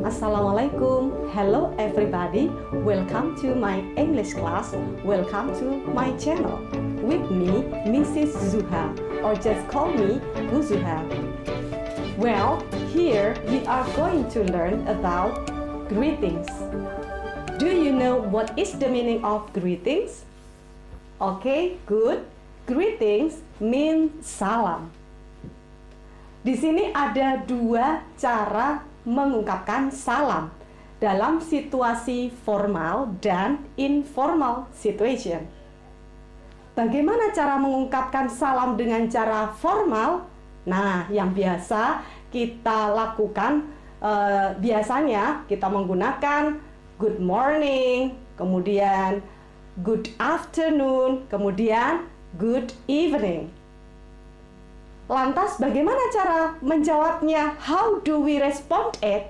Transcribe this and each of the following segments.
Assalamualaikum. Hello everybody. Welcome to my English class. Welcome to my channel. With me, Mrs. Zuha, or just call me Bu Zuha. Well, here we are going to learn about greetings. Do you know what is the meaning of greetings? Okay, good. Greetings mean salam. Di sini ada dua cara mengungkapkan salam dalam situasi formal dan informal situation. Bagaimana cara mengungkapkan salam dengan cara formal? Nah, yang biasa kita lakukan biasanya kita menggunakan good morning, kemudian good afternoon, kemudian good evening. Lantas bagaimana cara menjawabnya? How do we respond it?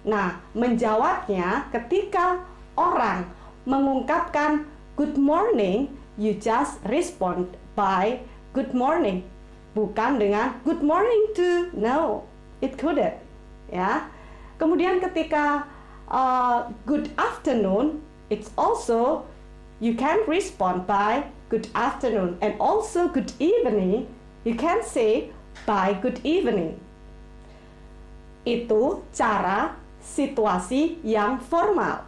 Nah, menjawabnya ketika orang mengungkapkan good morning, you just respond by good morning. Bukan dengan good morning too. No, it couldn't. Ya. Kemudian ketika good afternoon, it's also you can respond by good afternoon, and also good evening. You can say by good evening. Itu cara situasi yang formal.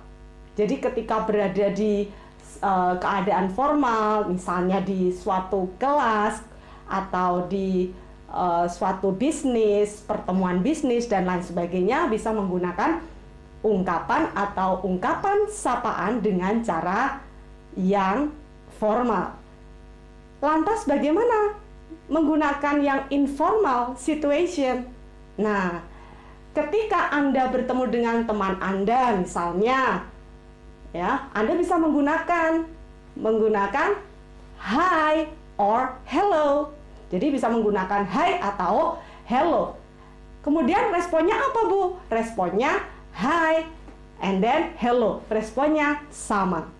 Jadi ketika berada di keadaan formal, misalnya di suatu kelas atau di suatu bisnis, pertemuan bisnis dan lain sebagainya, bisa menggunakan ungkapan atau ungkapan sapaan dengan cara yang formal. Lantas bagaimana menggunakan yang informal situation? Nah, ketika Anda bertemu dengan teman Anda misalnya, ya, Anda bisa menggunakan hi or hello. Jadi bisa menggunakan hi atau hello. Kemudian responnya apa, Bu? Responnya hi and then hello. Responnya sama.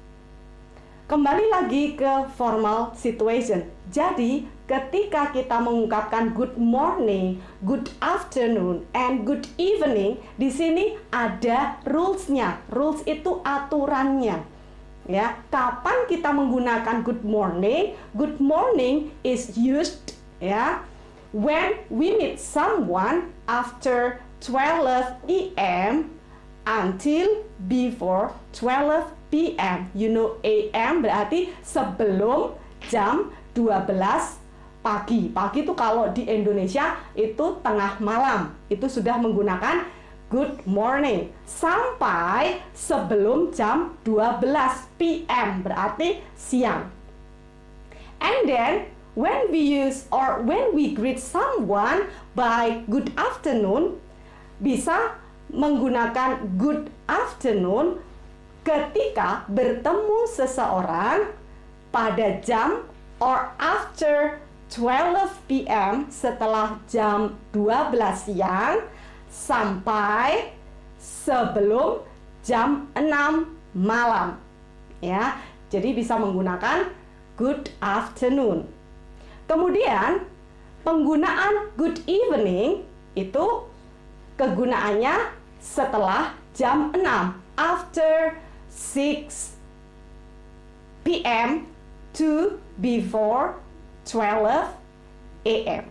Kembali lagi ke formal situation. Jadi, ketika kita mengungkapkan good morning, good afternoon, and good evening, di sini ada rules-nya. Rules itu aturannya. Ya, kapan kita menggunakan good morning? Good morning is used ya when we meet someone after 12 AM until before 12 PM. You know AM berarti sebelum jam 12 pagi. Pagi itu kalau di Indonesia itu tengah malam. Itu sudah menggunakan good morning. Sampai sebelum jam 12 PM berarti siang. And then when we use or when we greet someone by good afternoon, bisa menggunakan good afternoon ketika bertemu seseorang pada jam or after 12 PM, setelah jam 12 siang sampai sebelum jam 6 malam. Ya, jadi bisa menggunakan good afternoon. Kemudian penggunaan good evening itu kegunaannya setelah jam 6, after 6 PM to before 12 AM.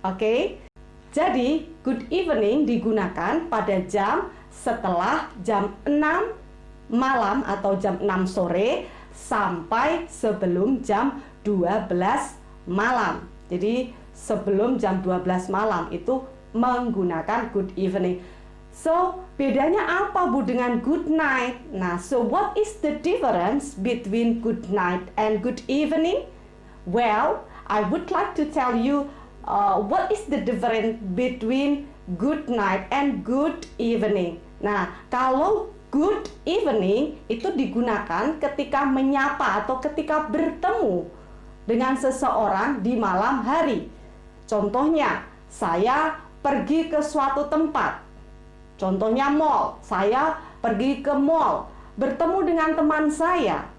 Oke. Jadi good evening digunakan pada jam setelah jam 6 malam atau jam 6 sore sampai sebelum jam 12 malam. Jadi sebelum jam 12 malam itu menggunakan good evening. So, bedanya apa, Bu, dengan good night? Nah, so what is the difference between good night and good evening? Well, I would like to tell you what is the difference between good night and good evening. Nah, kalau good evening itu digunakan ketika menyapa atau ketika bertemu dengan seseorang di malam hari. Contohnya, saya pergi ke suatu tempat. Contohnya mall, saya pergi ke mall, bertemu dengan teman saya.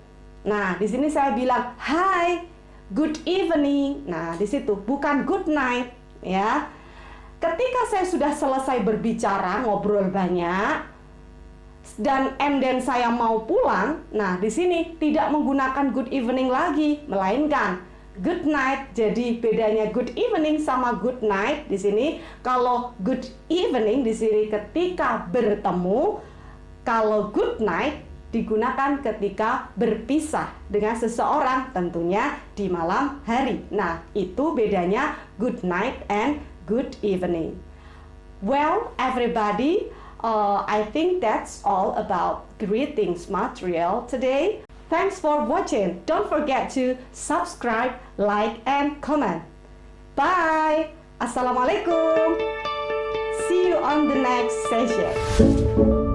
Nah, di sini saya bilang, "Hi, good evening." Nah, di situ bukan good night, ya. ketika saya sudah selesai berbicara, ngobrol banyak, dan saya mau pulang, nah di sini tidak menggunakan good evening lagi, melainkan good night. Jadi bedanya good evening sama good night di sini, kalau good evening di sini ketika bertemu, kalau good night digunakan ketika berpisah dengan seseorang, tentunya di malam hari. Nah, itu bedanya good night and good evening. Well, everybody, I think that's all about greetings material today. Thanks for watching. Don't forget to subscribe, like, and comment. Bye. Assalamualaikum. See you on the next session.